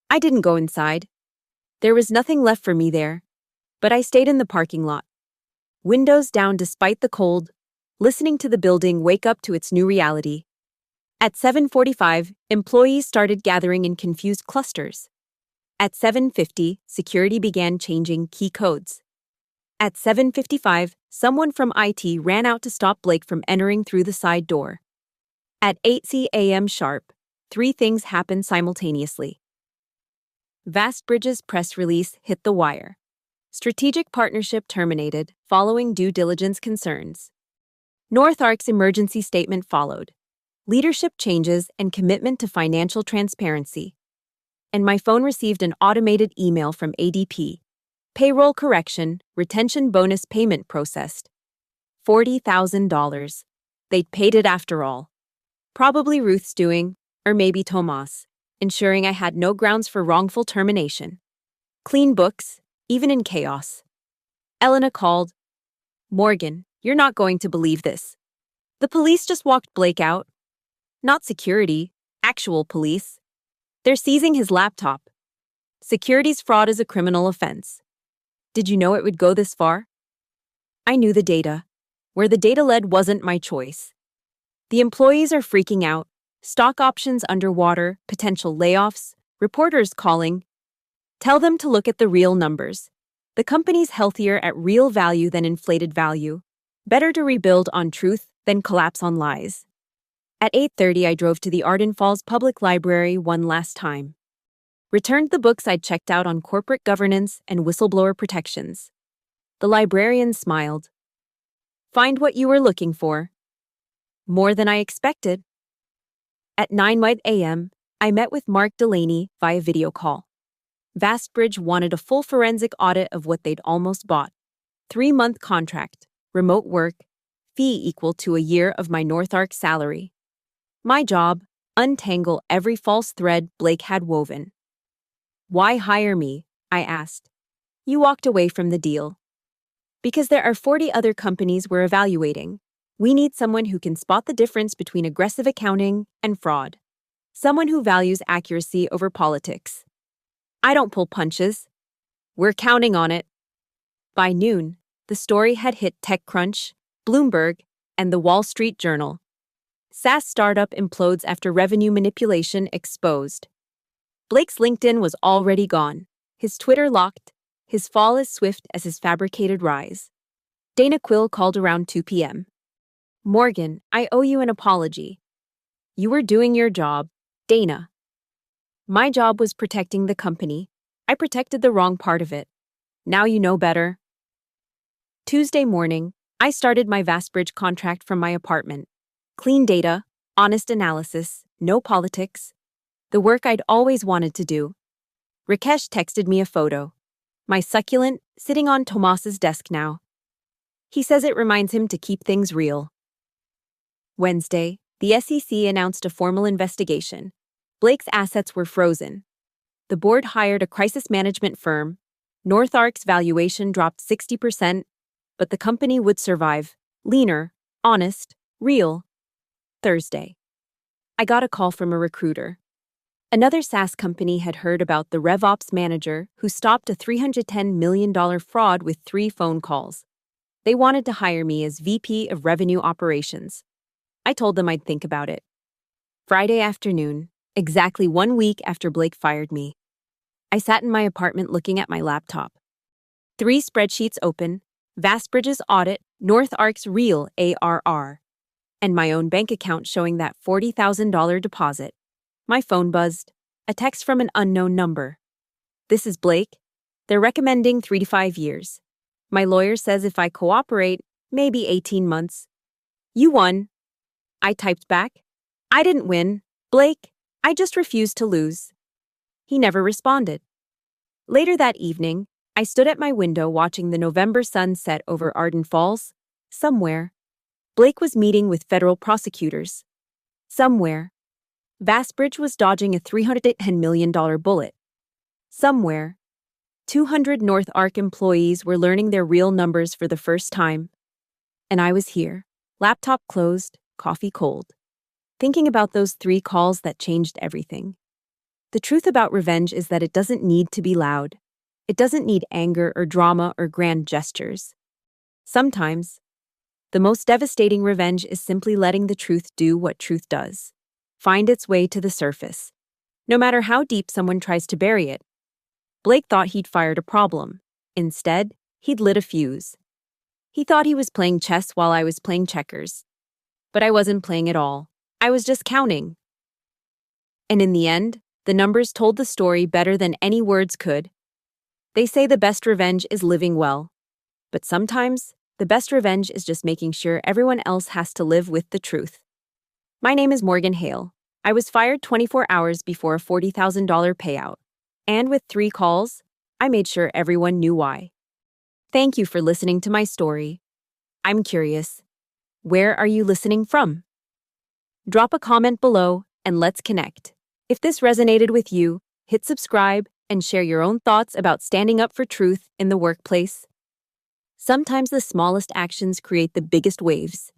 I didn't go inside. There was nothing left for me there. But I stayed in the parking lot. Windows down despite the cold, listening to the building wake up to its new reality. At 7:45, employees started gathering in confused clusters. At 7:50, security began changing key codes. At 7:55, someone from IT ran out to stop Blake from entering through the side door. At 8 a.m. sharp, three things happened simultaneously. Vastbridge's press release hit the wire. Strategic partnership terminated following due diligence concerns. NorthArc's emergency statement followed. Leadership changes and commitment to financial transparency. And my phone received an automated email from ADP. Payroll correction, retention bonus payment processed. $40,000. They'd paid it after all. Probably Ruth's doing, or maybe Tomas, ensuring I had no grounds for wrongful termination. Clean books, even in chaos. Elena called. Morgan, you're not going to believe this. The police just walked Blake out. Not security, actual police. They're seizing his laptop. Securities fraud is a criminal offense. Did you know it would go this far? I knew the data. Where the data led wasn't my choice. The employees are freaking out. Stock options underwater, potential layoffs, reporters calling. Tell them to look at the real numbers. The company's healthier at real value than inflated value. Better to rebuild on truth than collapse on lies. At 8:30, I drove to the Arden Falls Public Library one last time. Returned the books I'd checked out on corporate governance and whistleblower protections. The librarian smiled. Find what you were looking for. More than I expected. At 9 a.m., I met with Mark Delaney via video call. Vastbridge wanted a full forensic audit of what they'd almost bought. 3-month contract, remote work, fee equal to a year of my NorthArc salary. My job, untangle every false thread Blake had woven. Why hire me? I asked. You walked away from the deal. Because there are 40 other companies we're evaluating. We need someone who can spot the difference between aggressive accounting and fraud. Someone who values accuracy over politics. I don't pull punches. We're counting on it. By noon, the story had hit TechCrunch, Bloomberg, and the Wall Street Journal. SaaS startup implodes after revenue manipulation exposed. Blake's LinkedIn was already gone, his Twitter locked, his fall as swift as his fabricated rise. Dana Quill called around 2 p.m. Morgan, I owe you an apology. You were doing your job, Dana. My job was protecting the company. I protected the wrong part of it. Now you know better. Tuesday morning, I started my Vastbridge contract from my apartment. Clean data, honest analysis, no politics. The work I'd always wanted to do. Rakesh texted me a photo. My succulent, sitting on Tomas's desk now. He says it reminds him to keep things real. Wednesday, the SEC announced a formal investigation. Blake's assets were frozen. The board hired a crisis management firm. NorthArc's valuation dropped 60%, but the company would survive. Leaner, honest, real. Thursday. I got a call from a recruiter. Another SaaS company had heard about the RevOps manager who stopped a $310 million fraud with 3 phone calls. They wanted to hire me as VP of Revenue Operations. I told them I'd think about it. Friday afternoon, exactly 1 week after Blake fired me, I sat in my apartment looking at my laptop. 3 spreadsheets open, Vastbridge's audit, NorthArc's real ARR, and my own bank account showing that $40,000 deposit. My phone buzzed. A text from an unknown number. This is Blake. They're recommending 3 to 5 years. My lawyer says if I cooperate, maybe 18 months. You won. I typed back. I didn't win. Blake, I just refused to lose. He never responded. Later that evening, I stood at my window watching the November sun set over Arden Falls. Somewhere, Blake was meeting with federal prosecutors. Somewhere, Vastbridge was dodging a $310 million bullet. Somewhere, 200 NorthArc employees were learning their real numbers for the first time. And I was here, laptop closed, coffee cold. thinking about those 3 calls that changed everything. The truth about revenge is that it doesn't need to be loud. It doesn't need anger or drama or grand gestures. Sometimes, the most devastating revenge is simply letting the truth do what truth does. Find its way to the surface. No matter how deep someone tries to bury it. Blake thought he'd fired a problem. Instead, he'd lit a fuse. He thought he was playing chess while I was playing checkers. But I wasn't playing at all. I was just counting. And in the end, the numbers told the story better than any words could. They say the best revenge is living well. But sometimes, the best revenge is just making sure everyone else has to live with the truth. My name is Morgan Hale. I was fired 24 hours before a $40,000 payout. And with 3 calls, I made sure everyone knew why. Thank you for listening to my story. I'm curious. Where are you listening from? Drop a comment below and let's connect. If this resonated with you, hit subscribe and share your own thoughts about standing up for truth in the workplace. Sometimes the smallest actions create the biggest waves.